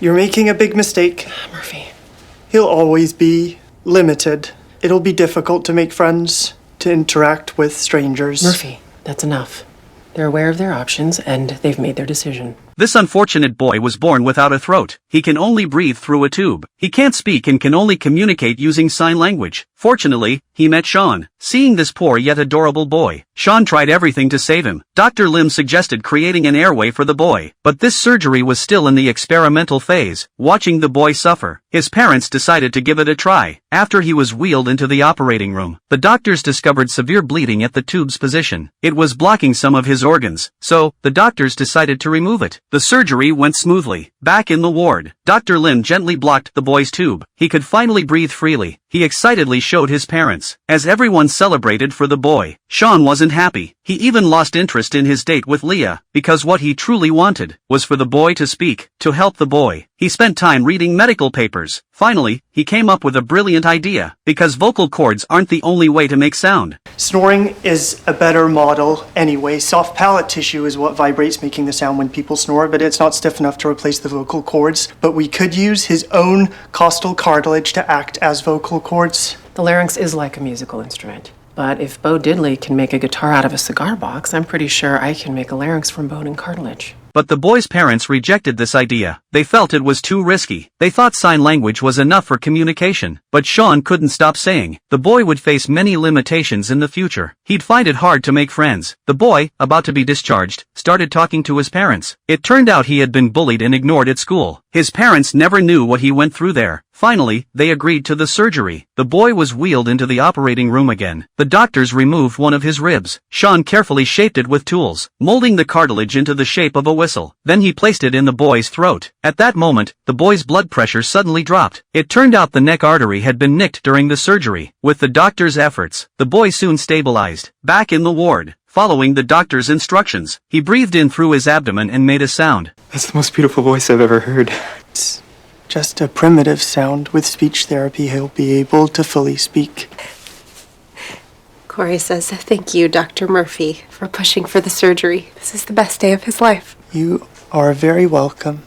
You're making a big mistake. Murphy. He'll always be limited. It'll be difficult to make friends, to interact with strangers. Murphy, that's enough. They're aware of their options, and they've made their decision. This unfortunate boy was born without a throat. He can only breathe through a tube. He can't speak and can only communicate using sign language. Fortunately, he met Sean. Seeing this poor yet adorable boy, Sean tried everything to save him. Dr. Lim suggested creating an airway for the boy, but this surgery was still in the experimental phase. Watching the boy suffer, his parents decided to give it a try. After he was wheeled into the operating room, the doctors discovered severe bleeding at the tube's position. It was blocking some of his organs, so the doctors decided to remove it. The surgery went smoothly. Back in the ward, Dr. Lim gently blocked the boy's tube. He could finally breathe freely. He excitedly showed his parents. As everyone celebrated for the boy, Sean wasn't happy. He even lost interest in his date with Leah, because what he truly wanted was for the boy to speak, to help the boy. He spent time reading medical papers. Finally, he came up with a brilliant idea, because vocal cords aren't the only way to make sound. Snoring is a better model anyway. Soft palate tissue is what vibrates, making the sound when people snore, but it's not stiff enough to replace the vocal cords. But we could use his own costal cartilage to act as vocal cords. The larynx is like a musical instrument. But if Bo Diddley can make a guitar out of a cigar box, I'm pretty sure I can make a larynx from bone and cartilage. But the boy's parents rejected this idea. They felt it was too risky. They thought sign language was enough for communication. But Sean couldn't stop saying. The boy would face many limitations in the future. He'd find it hard to make friends. The boy, about to be discharged, started talking to his parents. It turned out he had been bullied and ignored at school. His parents never knew what he went through there. Finally, they agreed to the surgery. The boy was wheeled into the operating room again. The doctors removed one of his ribs. Sean carefully shaped it with tools, molding the cartilage into the shape of a whistle. Then he placed it in the boy's throat. At that moment, the boy's blood pressure suddenly dropped. It turned out the neck artery had been nicked during the surgery. With the doctor's efforts, the boy soon stabilized. Back in the ward, following the doctor's instructions, he breathed in through his abdomen and made a sound. That's the most beautiful voice I've ever heard. It's just a primitive sound. With speech therapy, he'll be able to fully speak. Corey says thank you, Dr. Murphy, for pushing for the surgery. This is the best day of his life. You are very welcome.